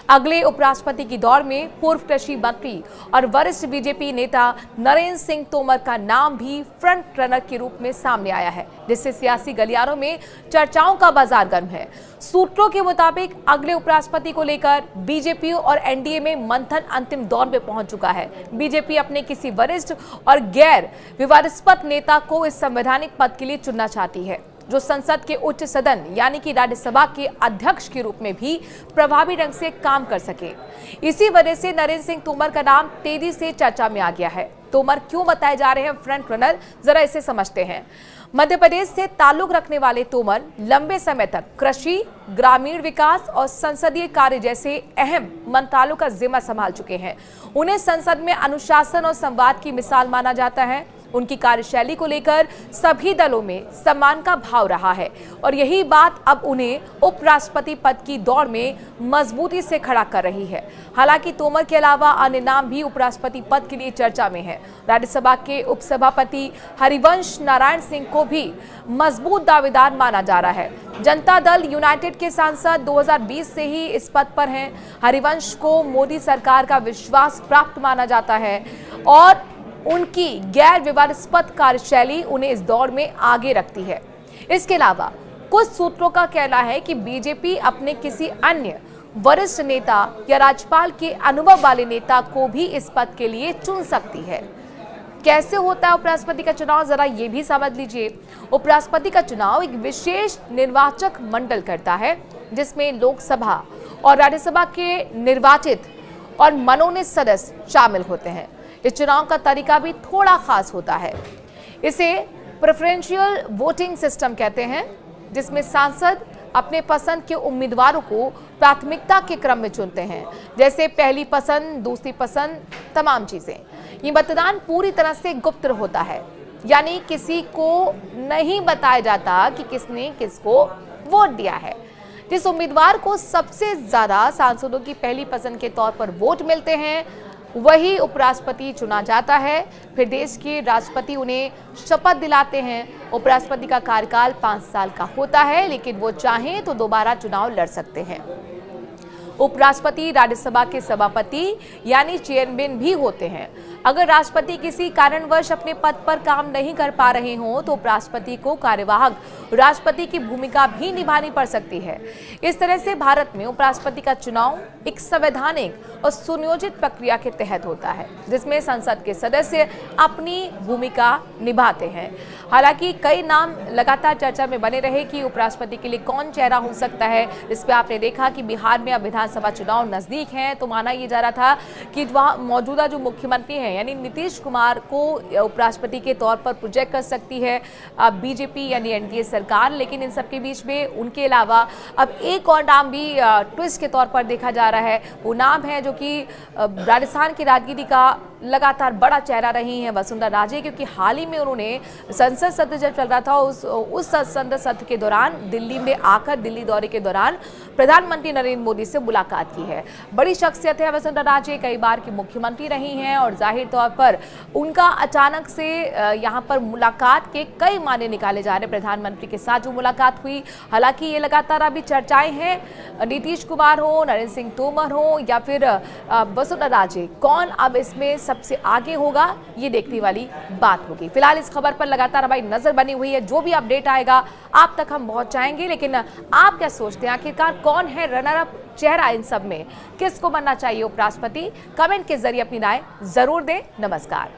अगले उपराष्ट्रपति की दौड़ में पूर्व कृषि मंत्री और वरिष्ठ बीजेपी नेता नरेंद्र सिंह तोमर का नाम भी फ्रंट रनर के रूप में सामने आया है, जिससे सियासी गलियारों में चर्चाओं का बाजार गर्म है। सूत्रों के मुताबिक अगले उपराष्ट्रपति को लेकर बीजेपी और एनडीए में मंथन अंतिम दौर में पहुंच चुका है। बीजेपी अपने किसी वरिष्ठ और गैर विवादास्पद नेता को इस संवैधानिक पद के लिए चुनना चाहती है, जो संसद के उच्च सदन यानी कि राज्यसभा के अध्यक्ष के रूप में भी प्रभावी ढंग से काम कर सके। इसी वजह से नरेंद्र सिंह तोमर का नाम तेजी से चर्चा में आ गया है। तोमर क्यों बताए जा रहे हैं फ्रंट रनर, जरा इसे समझते हैं। मध्य प्रदेश से ताल्लुक रखने वाले तोमर लंबे समय तक कृषि, ग्रामीण विकास और संसदीय कार्य जैसे अहम मंत्रालयों का जिम्मा संभाल चुके हैं। उन्हें संसद में अनुशासन और संवाद की मिसाल माना जाता है। उनकी कार्यशैली को लेकर सभी दलों में सम्मान का भाव रहा है और यही बात अब उन्हें उपराष्ट्रपति पद की दौड़ में मजबूती से खड़ा कर रही है। हालांकि तोमर के अलावा अन्य नाम भी उपराष्ट्रपति पद के लिए चर्चा में है। राज्यसभा के उपसभापति हरिवंश नारायण सिंह को भी मजबूत दावेदार माना जा रहा है। जनता दल यूनाइटेड के सांसद 2020 से ही इस पद पर हैं। हरिवंश को मोदी सरकार का विश्वास प्राप्त माना जाता है और उनकी गैर विवादास्पद कार्यशैली उन्हें इस दौड़ में आगे रखती है। इसके अलावा कुछ सूत्रों का कहना है कि बीजेपी अपने किसी अन्य वरिष्ठ नेता या राज्यपाल के अनुभव वाले नेता को भी इस पद के लिए चुन सकती है। कैसे होता है उपराष्ट्रपति का चुनाव, जरा ये भी समझ लीजिए। उपराष्ट्रपति का चुनाव एक विशेष निर्वाचक मंडल करता है, जिसमें लोकसभा और राज्यसभा के निर्वाचित और मनोनीत सदस्य शामिल होते हैं। इस चुनाव का तरीका भी थोड़ा खास होता है। इसे प्रेफरेंशियल वोटिंग सिस्टम कहते हैं, जिसमें सांसद अपने पसंद के उम्मीदवारों को प्राथमिकता के क्रम में चुनते हैं, जैसे पहली पसंद, दूसरी पसंद, तमाम चीजें। ये मतदान पूरी तरह से गुप्त होता है, यानी किसी को नहीं बताया जाता कि किसने किसको वोट दिया है। जिस उम्मीदवार को सबसे ज्यादा सांसदों की पहली पसंद के तौर पर वोट मिलते हैं, वही उपराष्ट्रपति चुना जाता है। फिर देश के राष्ट्रपति उन्हें शपथ दिलाते हैं। उपराष्ट्रपति का कार्यकाल 5 साल का होता है, लेकिन वो चाहें तो दोबारा चुनाव लड़ सकते हैं। उपराष्ट्रपति राज्यसभा के सभापति यानी चेयरमैन भी होते हैं। अगर राष्ट्रपति किसी कारणवश अपने पद पर काम नहीं कर पा रहे हों तो उपराष्ट्रपति को कार्यवाहक राष्ट्रपति की भूमिका भी निभानी पड़ सकती है। इस तरह से भारत में उपराष्ट्रपति का चुनाव एक संवैधानिक और सुनियोजित प्रक्रिया के तहत होता है, जिसमें संसद के सदस्य अपनी भूमिका निभाते हैं। हालांकि कई नाम लगातार चर्चा में बने रहे कि उपराष्ट्रपति के लिए कौन चेहरा हो सकता है। इस पे आपने देखा कि बिहार में अब विधानसभा चुनाव नजदीक हैं, तो माना यह जा रहा था कि वहाँ मौजूदा जो मुख्यमंत्री हैं यानी नीतीश कुमार को उपराष्ट्रपति के तौर पर प्रोजेक्ट कर सकती है बीजेपी यानी एनडीए सरकार। लेकिन इन सबके बीच में उनके अलावा अब एक और नाम भी ट्विस्ट के तौर पर देखा जा रहा है। वो नाम है जो कि राजस्थान की राजनीति का लगातार बड़ा चेहरा रही है, वसुंधरा राजे, क्योंकि हाल ही में उन्होंने संसद सत्र जब चल रहा था उस संसद सत्र के दौरान दिल्ली में आकर दिल्ली दौरे के दौरान प्रधानमंत्री नरेंद्र मोदी से मुलाकात की है। बड़ी शख्सियत है वसुंधरा राजे, कई बार की मुख्यमंत्री रही हैं और जाहिर तौर पर उनका अचानक से यहाँ पर मुलाकात के कई मायने निकाले जा रहे। प्रधानमंत्री के साथ जो मुलाकात हुई, हालांकि ये लगातार अभी चर्चाएं हैं। नीतीश कुमार हो, नरेंद्र सिंह तोमर हो या फिर वसुंधरा राजे, कौन अब इसमें सबसे आगे होगा, ये देखने वाली बात होगी। फिलहाल इस खबर पर लगातार हमारी नजर बनी हुई है। जो भी अपडेट आएगा आप तक हम पहुंचाएंगे। लेकिन आप क्या सोचते हैं, आखिरकार कौन है रनर अप चेहरा इन सब में? किसको बनना चाहिए उपराष्ट्रपति? कमेंट के जरिए अपनी राय जरूर दें। नमस्कार।